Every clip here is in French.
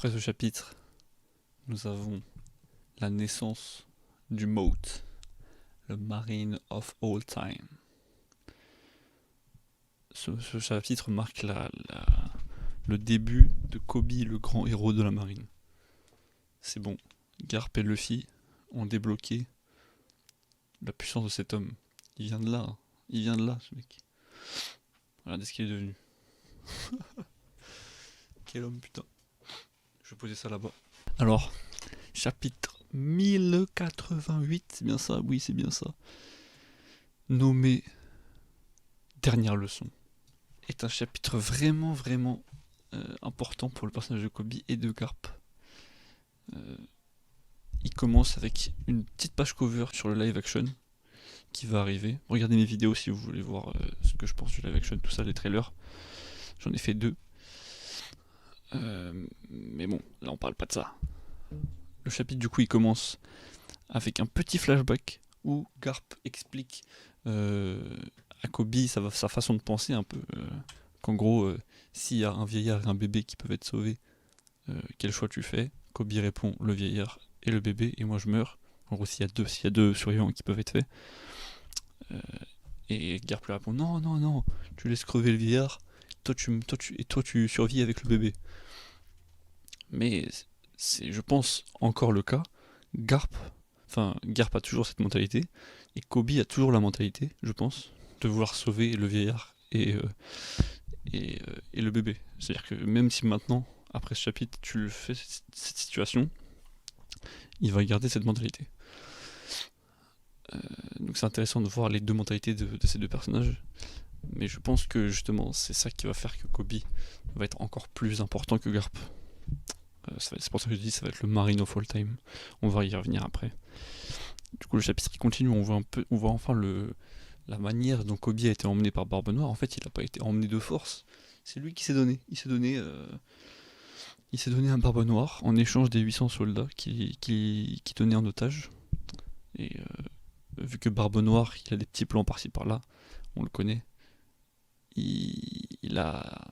Après ce chapitre, nous avons la naissance du MOAT, le Marine of All Time. Ce chapitre marque le début de Kobe, le grand héros de la marine. C'est bon, Garp et Luffy ont débloqué la puissance de cet homme. Il vient de là, hein. Il vient de là, ce mec. Regardez ce qu'il est devenu. Quel homme, putain. Je vais poser ça là-bas. Alors, chapitre 1088, c'est bien ça? Oui, c'est bien ça. Nommé Dernière leçon. Est un chapitre vraiment important pour le personnage de Kobe et de Garp. Il commence avec une petite page cover sur le live action qui va arriver. Regardez mes vidéos si vous voulez voir ce que je pense du live action, tout ça, les trailers. J'en ai fait 2. Mais bon, là on parle pas de ça. Le chapitre du coup il commence avec un petit flashback où Garp explique à Kobe sa façon de penser un peu. Qu'en gros, s'il y a un vieillard et un bébé qui peuvent être sauvés, quel choix tu fais? Kobe répond le vieillard et le bébé, et moi je meurs. En gros, s'il y a deux survivants qui peuvent être faits. Et Garp lui répond non, tu laisses crever le vieillard, toi tu survis avec le bébé. Mais c'est, je pense, encore le cas. Garp a toujours cette mentalité, et Kobe a toujours la mentalité, je pense, de vouloir sauver le vieillard et le bébé. C'est-à-dire que même si maintenant, après ce chapitre, tu le fais cette situation, il va garder cette mentalité. Donc c'est intéressant de voir les deux mentalités de ces deux personnages. Mais je pense que justement, c'est ça qui va faire que Kobe va être encore plus important que Garp. C'est pour ça que je dis ça va être le Marine of All Time. On va y revenir après. Du coup, le chapitre qui continue, on voit enfin la manière dont Kobe a été emmené par Barbe Noire. En fait, il n'a pas été emmené de force. C'est lui qui s'est donné. Il s'est donné à Barbe Noire en échange des 800 soldats qui tenaient en otage. Et vu que Barbe Noire, il a des petits plans par-ci par-là, on le connaît. Il a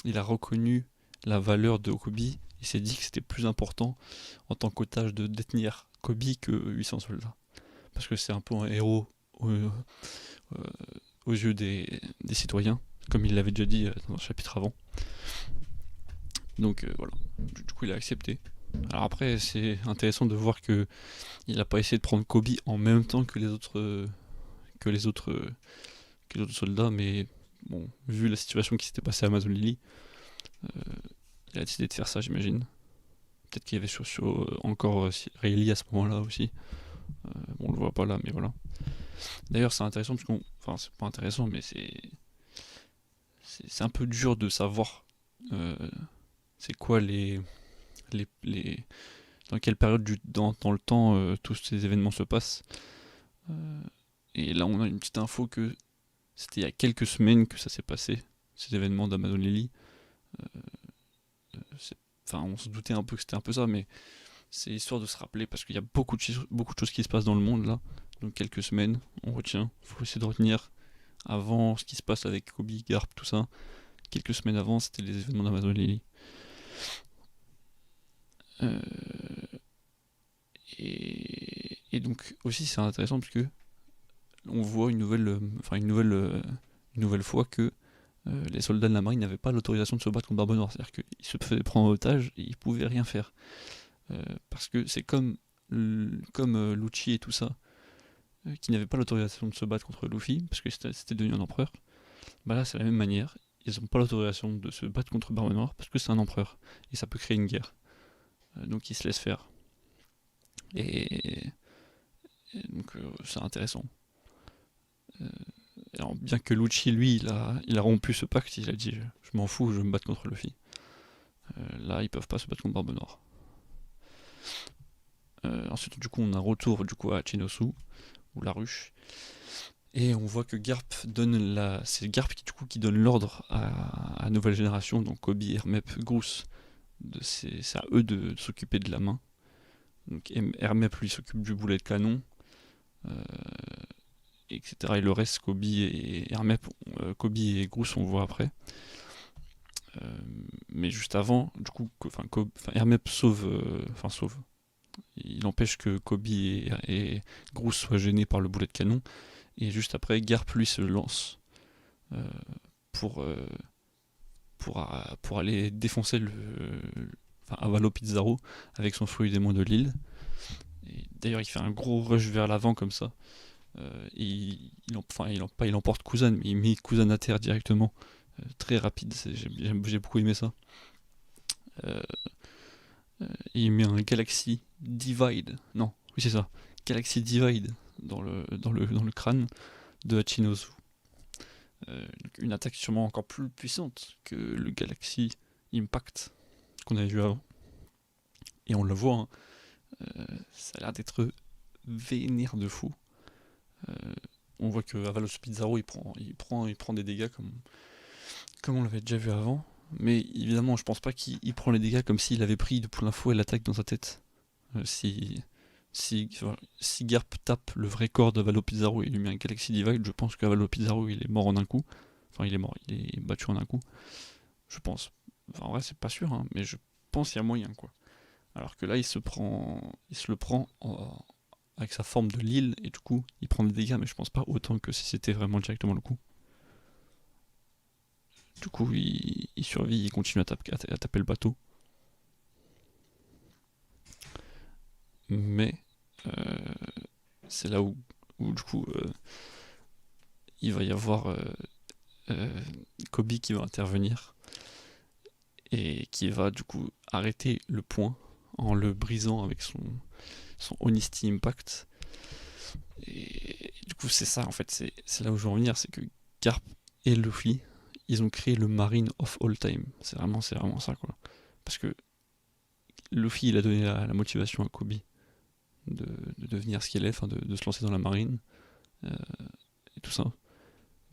reconnu la valeur de Kobe. Il s'est dit que c'était plus important en tant qu'otage de détenir Kobe que 800 soldats. Parce que c'est un peu un héros aux yeux des citoyens, comme il l'avait déjà dit dans un chapitre avant. Donc voilà, du coup il a accepté. Alors après c'est intéressant de voir que il n'a pas essayé de prendre Kobe en même temps que les autres soldats, mais bon, vu la situation qui s'était passée à Amazon Lily, il a décidé de faire ça, j'imagine. Peut-être qu'il y avait encore Rayleigh à ce moment-là aussi. Bon, on le voit pas là, mais voilà. D'ailleurs, c'est intéressant parce enfin, c'est pas intéressant, mais c'est un peu dur de savoir c'est quoi dans quelle période dans le temps tous ces événements se passent. Et là, on a une petite info que c'était il y a quelques semaines que ça s'est passé, ces événements d'Amazon Lily. Enfin, on se doutait un peu que c'était un peu ça, mais c'est histoire de se rappeler parce qu'il y a beaucoup de choses qui se passent dans le monde là. Donc quelques semaines, on retient. Faut essayer de retenir avant ce qui se passe avec Kobe, Garp, tout ça. Quelques semaines avant, c'était les événements d'Amazon Lily. Et donc aussi c'est intéressant parce que on voit une nouvelle fois que les soldats de la marine n'avaient pas l'autorisation de se battre contre Barbe Noire. C'est-à-dire qu'ils se faisaient prendre en otage et ils pouvaient rien faire. Parce que c'est comme Lucci et tout ça, qui n'avaient pas l'autorisation de se battre contre Luffy, parce que c'était devenu un empereur. Bah là c'est la même manière, ils n'ont pas l'autorisation de se battre contre Barbe Noire parce que c'est un empereur, et ça peut créer une guerre. Donc ils se laissent faire. Et donc c'est intéressant. Alors, bien que Lucci, lui, il a rompu ce pacte, il a dit je m'en fous, je vais me battre contre Luffy. Là, ils peuvent pas se battre contre Barbe Noire. Ensuite, du coup, on a un retour à Chinosu, ou la ruche. Et on voit que Garp c'est Garp qui donne l'ordre à la nouvelle génération, donc Kobe, Hermep, Groose. C'est à eux de s'occuper de la main. Donc Hermep lui s'occupe du boulet de canon, etc. Et le reste, Kobe et Hermep, Kobe et Groose, on voit après. Euh, mais juste avant, du coup, Hermep sauve. Il empêche que Kobe et Groose soient gênés par le boulet de canon. Et juste après, Garp lui se lance euh, pour, euh, pour aller défoncer Avalo Pizarro avec son fruit démon de l'île. Et d'ailleurs, il fait un gros rush vers l'avant comme ça. Et il emporte Kuzan, mais il met Kuzan à terre directement. Très rapide, j'ai beaucoup aimé ça. Euh, il met un Galaxy Divide. Non, oui, c'est ça. Galaxy Divide dans le crâne de Hachinosu. Une attaque sûrement encore plus puissante que le Galaxy Impact qu'on avait vu avant. Et on le voit, hein, ça a l'air d'être vénère de fou. Euh, on voit que Avalos Pizarro il prend des dégâts comme on l'avait déjà vu avant. Mais évidemment, je pense pas qu'il prend les dégâts comme s'il avait pris de plein fouet l'attaque dans sa tête. Si Garp tape le vrai corps d'Avalo Pizarro et lui met un Galaxy Divide, je pense qu'Avalo Pizarro il est mort en un coup. Enfin, il est mort, il est battu en un coup. Je pense. Enfin, en vrai, c'est pas sûr, hein, mais je pense qu'il y a moyen, quoi. Alors que là, il se le prend avec sa forme de l'île, et du coup, il prend des dégâts, mais je pense pas autant que si c'était vraiment directement le coup. Du coup, il survit, il continue à taper le bateau. Mais euh, c'est là où du coup, il va y avoir euh, Kobe qui va intervenir et qui va du coup arrêter le point en le brisant avec son Honesty Impact. Et du coup, c'est ça en fait, c'est là où je veux en venir, c'est que Garp et Luffy, ils ont créé le Marine of All Time. C'est vraiment ça, quoi. Parce que Luffy, il a donné la motivation à Kobe de devenir ce qu'il est, de se lancer dans la marine euh, et tout ça.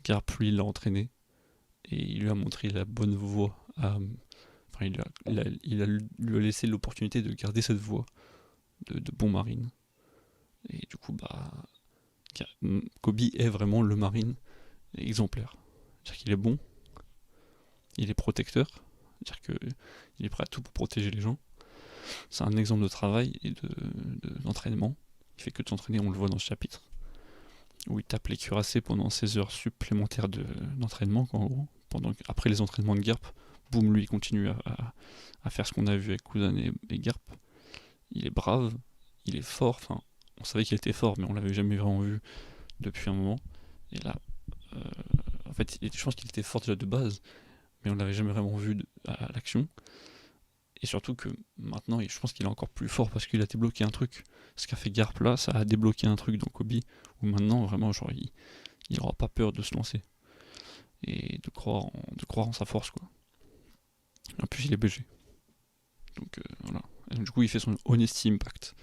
Garp, lui, l'a entraîné et il lui a montré la bonne voie. Lui a laissé l'opportunité de garder cette voie de bon marine. Et du coup, Kobe est vraiment le marine exemplaire. C'est-à-dire qu'il est bon, il est protecteur, c'est-à-dire qu'il est prêt à tout pour protéger les gens. C'est un exemple de travail et d'entraînement. Il fait que de s'entraîner, on le voit dans ce chapitre, où il tape les cuirassés pendant 16 heures supplémentaires d'entraînement, en gros. Après les entraînements de Garp, boum, lui il continue à faire ce qu'on a vu avec Kuzan et Garp. Il est brave, il est fort, enfin, on savait qu'il était fort, mais on l'avait jamais vraiment vu depuis un moment. Et là, euh, en fait, je pense qu'il était fort déjà de base, mais on l'avait jamais vraiment vu à l'action. Et surtout que maintenant, je pense qu'il est encore plus fort parce qu'il a débloqué un truc. Ce qu'a fait Garp là, ça a débloqué un truc dans Kobe, où maintenant, vraiment, genre, il aura pas peur de se lancer. Et de croire en sa force, quoi. En plus, il est BG. Donc voilà. Et du coup, il fait son Honesty Impact,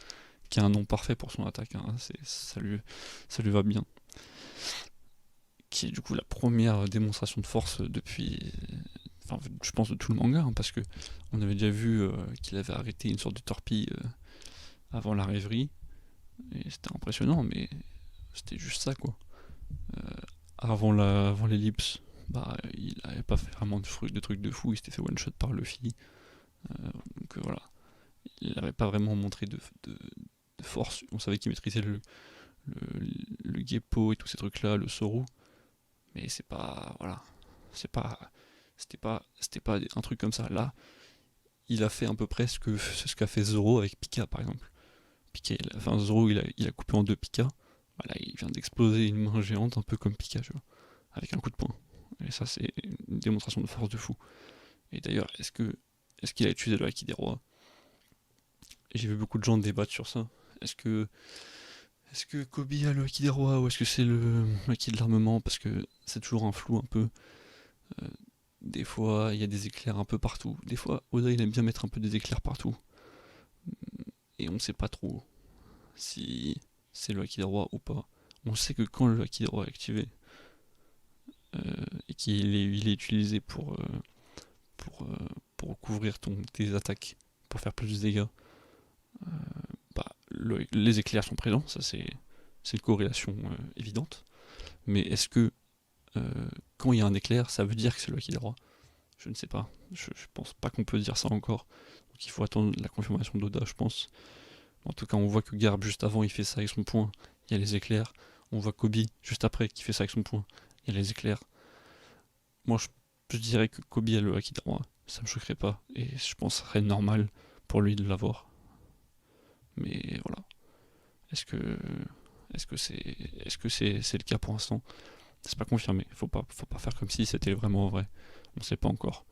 qui est un nom parfait pour son attaque, hein. Ça lui va bien. Qui est du coup la première démonstration de force depuis. Enfin, je pense de tout le manga, hein, parce que on avait déjà vu qu'il avait arrêté une sorte de torpille avant la rêverie, et c'était impressionnant, mais c'était juste ça, quoi. Euh, avant l'ellipse, il avait pas fait vraiment de trucs de fou, il s'était fait one shot par Luffy. Donc voilà, il n'avait pas vraiment montré de force. On savait qu'il maîtrisait le Geppo et tous ces trucs-là, le Soru, mais c'est pas, voilà, c'était pas un truc comme ça. Là, il a fait à peu près ce qu'a fait Zoro avec Pika, par exemple. Zoro, il a coupé en deux Pika. Voilà, il vient d'exploser une main géante, un peu comme Pika, tu vois, avec un coup de poing. Et ça, c'est une démonstration de force de fou. Et d'ailleurs, est-ce qu'il a utilisé le Haki des rois? J'ai vu beaucoup de gens débattre sur ça. Est-ce que Kobe a le Haki des rois ou est-ce que c'est le Haki de l'armement? Parce que c'est toujours un flou un peu. Euh, des fois, il y a des éclairs un peu partout. Des fois, Oda, il aime bien mettre un peu des éclairs partout. Et on ne sait pas trop si c'est le Haki des rois ou pas. On sait que quand le Haki des rois est activé et il est utilisé pour, euh, pour couvrir tes attaques, pour faire plus de dégâts, les éclairs sont présents, ça c'est une corrélation évidente. Mais est-ce que quand il y a un éclair, ça veut dire que c'est le Haki des rois? Je ne sais pas. Je pense pas qu'on peut dire ça encore. Donc il faut attendre la confirmation d'Oda, je pense. En tout cas, on voit que Garp, juste avant, il fait ça avec son poing. Il y a les éclairs. On voit Kobe, juste après, qui fait ça avec son poing. Il y a les éclairs. Moi, je dirais que Kobe a le Akidama. Ça me choquerait pas. Et je pense que ce serait normal pour lui de l'avoir. Mais voilà. Est-ce que c'est le cas pour l'instant? C'est pas confirmé. Faut pas faire comme si c'était vraiment vrai. On sait pas encore.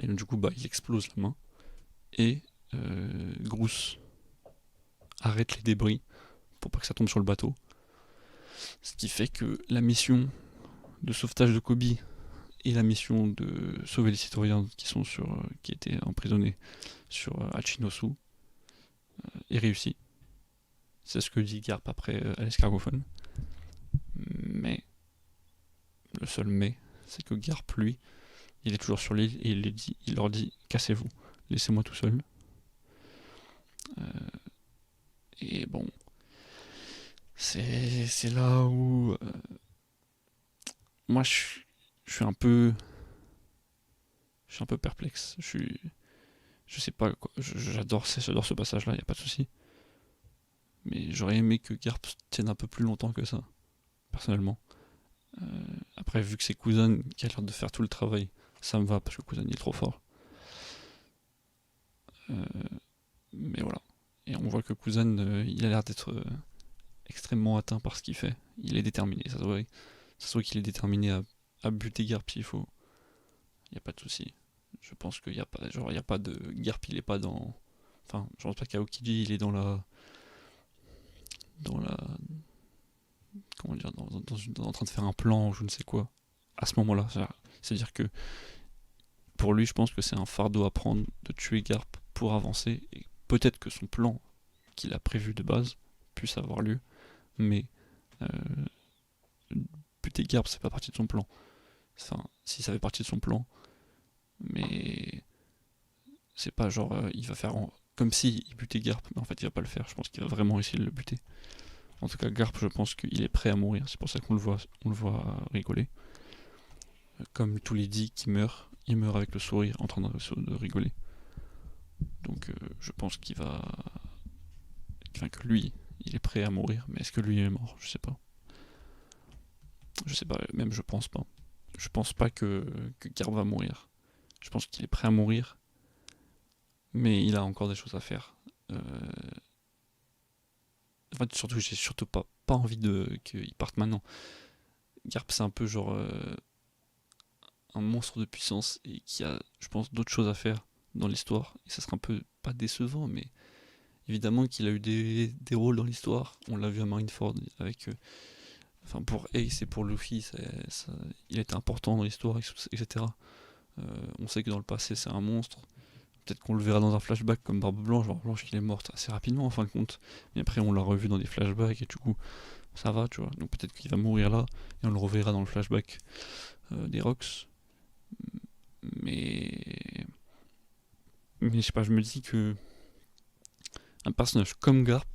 Et donc, du coup, bah, il explose la main. Et Groose arrête les débris pour pas que ça tombe sur le bateau. Ce qui fait que la mission de sauvetage de Kobe et la mission de sauver les citoyens qui étaient emprisonnés sur Hachinosu est réussie. C'est ce que dit Garp après à l'escargophone. Mais, le seul mais, c'est que Garp, lui, il est toujours sur l'île et il leur dit cassez-vous, laissez-moi tout seul. Et bon, c'est là où moi je suis un peu perplexe. Je sais pas quoi. J'adore ce passage là, y a pas de souci. Mais j'aurais aimé que Garp tienne un peu plus longtemps que ça, personnellement. Après, vu que c'est Kuzan qui a l'air de faire tout le travail, ça me va parce que Kuzan il est trop fort. Mais voilà. Et on voit que Kuzan il a l'air d'être extrêmement atteint par ce qu'il fait. Il est déterminé, ça se voit qu'il est déterminé à buter Garp s'il faut. Il n'y a pas de souci. Je pense qu'il n'y a pas, genre, il y a pas de Garp, il est pas dans. Enfin, je pense pas qu'Aokiji il est dans la, comment dire, en train de faire un plan, ou je ne sais quoi. À ce moment-là, c'est-à-dire que pour lui, je pense que c'est un fardeau à prendre de tuer Garp pour avancer. Et peut-être que son plan qu'il a prévu de base puisse avoir lieu, mais euh, buter Garp, c'est pas partie de son plan. Enfin, si ça fait partie de son plan, mais c'est pas genre il va faire comme si il butait Garp, mais en fait il va pas le faire. Je pense qu'il va vraiment essayer de le buter. En tout cas, Garp, je pense qu'il est prêt à mourir. C'est pour ça qu'on le voit rigoler. Comme tous les dits qui meurent, il meurt avec le sourire, en train de rigoler. Donc, je pense que lui, il est prêt à mourir. Mais est-ce que lui est mort? Je sais pas. Je sais pas. Même je pense pas. Je pense pas que Garp va mourir. Je pense qu'il est prêt à mourir, mais il a encore des choses à faire. En fait, surtout, j'ai surtout pas envie qu'il parte maintenant. Garp, c'est un peu genre un monstre de puissance et qui a, je pense, d'autres choses à faire dans l'histoire. Et ça serait un peu, pas décevant, mais évidemment qu'il a eu des rôles dans l'histoire. On l'a vu à Marineford avec. Enfin, pour Ace et pour Luffy, il était important dans l'histoire, etc. On sait que dans le passé, c'est un monstre. Peut-être qu'on le verra dans un flashback comme Barbe Blanche. Barbe Blanche qui est morte assez rapidement en fin de compte. Mais après, on l'a revu dans des flashbacks et du coup, ça va, tu vois. Donc peut-être qu'il va mourir là et on le reverra dans le flashback des Rocks. Mais. Mais je sais pas, je me dis que un personnage comme Garp,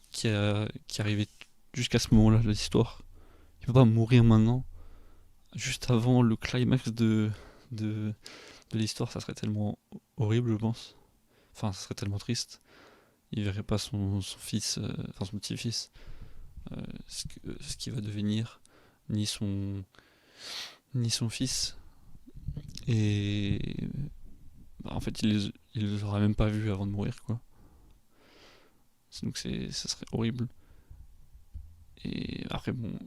qui arrivait jusqu'à ce moment-là de l'histoire, il peut pas mourir maintenant, juste avant le climax de, de l'histoire, ça serait tellement horrible, je pense. Enfin, ça serait tellement triste. Il verrait pas son fils, enfin son petit-fils, ce qu'il va devenir, ni son fils. Et bah, en fait, il les aura même pas vus avant de mourir, quoi. Donc ça serait horrible. Et après, bon,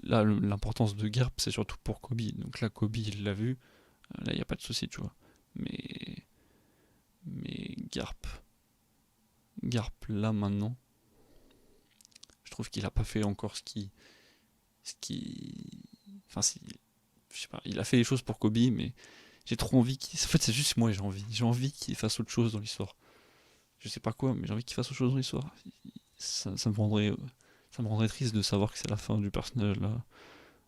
là, l'importance de Garp, c'est surtout pour Kobe. Donc là, Kobe, il l'a vu. Là, il n'y a pas de souci, tu vois. Mais Garp, là, maintenant, je trouve qu'il a pas fait encore enfin, si, je sais pas, il a fait des choses pour Kobe, mais j'ai trop envie en fait, c'est juste moi, j'ai envie qu'il fasse autre chose dans l'histoire. Je sais pas quoi, mais j'ai envie qu'il fasse autre chose dans l'histoire. Ça me rendrait triste de savoir que c'est la fin du personnage là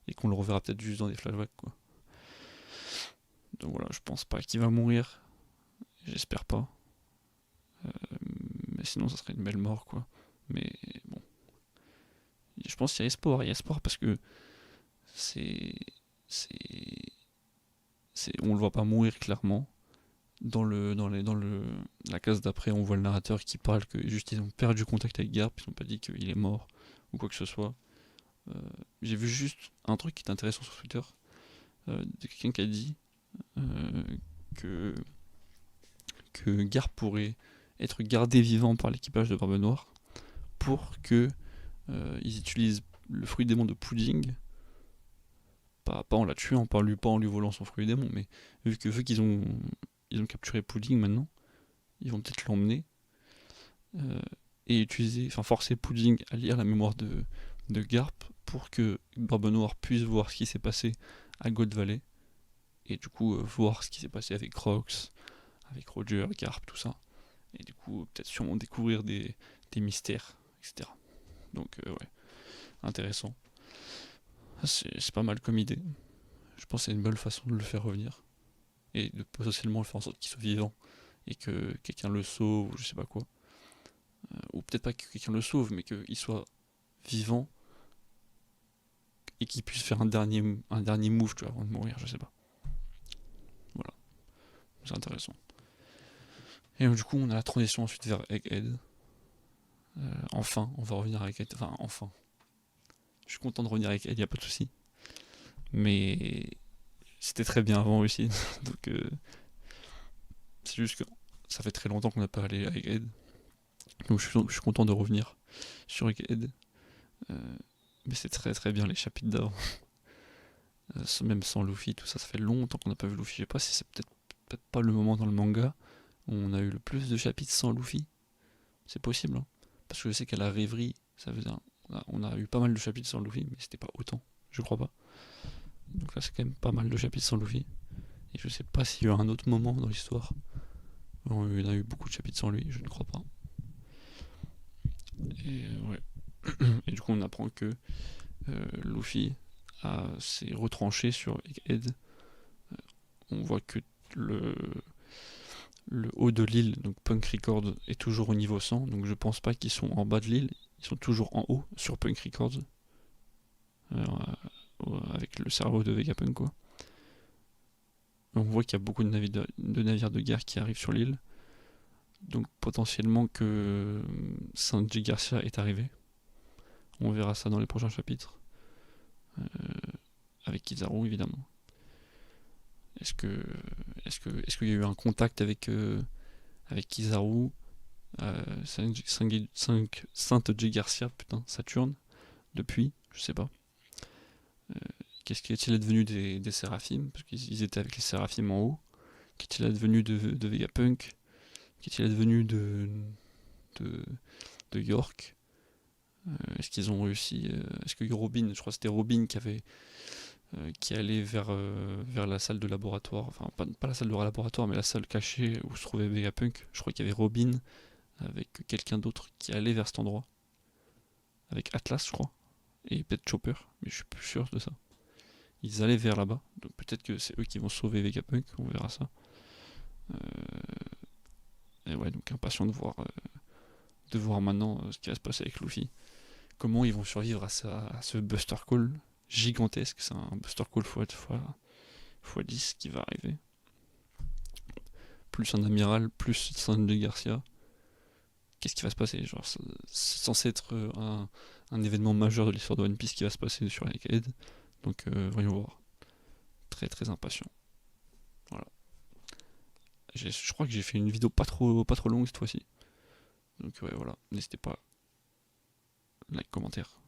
et qu'on le reverra peut-être juste dans des flashbacks, quoi. Donc voilà, je pense pas qu'il va mourir, j'espère pas. Mais sinon, ça serait une belle mort, quoi. Mais bon, je pense qu'il y a espoir parce que c'est on le voit pas mourir clairement. La case d'après, on voit le narrateur qui parle que juste ils ont perdu contact avec Garp, ils n'ont pas dit qu'il est mort ou quoi que ce soit. J'ai vu juste un truc qui est intéressant sur Twitter, de quelqu'un qui a dit euh, que, que Garp pourrait être gardé vivant par l'équipage de Barbe Noire pour que ils utilisent le fruit démon de Pudding, pas en la tuant, pas en lui volant son fruit démon, mais vu qu'ils ont capturé Pudding maintenant, ils vont peut-être l'emmener et forcer Pudding à lire la mémoire de Garp pour que Barbe Noire puisse voir ce qui s'est passé à God Valley et du coup voir ce qui s'est passé avec Crocs, avec Roger, Garp, tout ça. Et du coup, peut-être sûrement découvrir des mystères, etc. Donc, ouais, intéressant. C'est pas mal comme idée. Je pense que c'est une bonne façon de le faire revenir. Et de potentiellement le faire en sorte qu'il soit vivant. Et que quelqu'un le sauve, ou je sais pas quoi. Ou peut-être pas que quelqu'un le sauve, mais qu'il soit vivant. Et qu'il puisse faire un dernier move, tu vois, avant de mourir, je sais pas. Voilà. C'est intéressant. Et donc, du coup, on a la transition ensuite vers Egghead. Enfin, on va revenir avec Egghead. Enfin, enfin. Je suis content de revenir avec Egghead, y a pas de souci. Mais c'était très bien avant aussi. Donc, c'est juste que ça fait très longtemps qu'on n'a pas allé à Egghead. Donc, je suis content de revenir sur Egghead. Mais c'est très très bien les chapitres d'avant. Même sans Luffy, tout ça, ça fait longtemps qu'on n'a pas vu Luffy. Je sais pas si c'est peut-être pas le moment dans le manga où on a eu le plus de chapitres sans Luffy. C'est possible, hein. Parce que je sais qu'à la rêverie, on a eu pas mal de chapitres sans Luffy, mais c'était pas autant, je crois pas. Donc là, c'est quand même pas mal de chapitres sans Luffy. Et je sais pas s'il y a eu un autre moment dans l'histoire où on a eu beaucoup de chapitres sans lui, je ne crois pas. Et ouais. Et du coup, on apprend que Luffy s'est retranché sur Egghead. On voit que le haut de l'île, donc Punk Records, est toujours au niveau 100, donc je pense pas qu'ils sont en bas de l'île, ils sont toujours en haut sur Punk Records, avec le cerveau de Vegapunk, quoi. On voit qu'il y a beaucoup de navires de guerre qui arrivent sur l'île, donc potentiellement que Sanji Garcia est arrivé. On verra ça dans les prochains chapitres, avec Kizaru évidemment. Est-ce qu'il y a eu un contact avec Kizaru, Sainte J. Garcia, putain, Saturne, depuis, je sais pas. Qu'est-il advenu des Séraphimes? Parce qu'ils étaient avec les Séraphimes en haut. Qu'est-il advenu de Vegapunk? Qu'est-il advenu de York? Est-ce qu'ils ont réussi? Est-ce que Robin, je crois que c'était Robin qui allait vers la salle de laboratoire, enfin pas la salle de laboratoire, mais la salle cachée où se trouvait Vegapunk. Je crois qu'il y avait Robin avec quelqu'un d'autre qui allait vers cet endroit. Avec Atlas, je crois. Et peut-être Chopper, mais je suis plus sûr de ça. Ils allaient vers là-bas, donc peut-être que c'est eux qui vont sauver Vegapunk, on verra ça. Et ouais, donc impatient de voir maintenant ce qui va se passer avec Luffy. Comment ils vont survivre à ce Buster Call gigantesque, c'est un Buster Call x 10 qui va arriver. Plus un amiral, plus Sandy Garcia. Qu'est-ce qui va se passer? Genre, c'est censé être un événement majeur de l'histoire de One Piece qui va se passer sur Egghead. Donc voyons voir. Très très impatient. Voilà. Je crois que j'ai fait une vidéo pas trop longue cette fois-ci. Donc ouais, voilà. N'hésitez pas. Like, commentaire.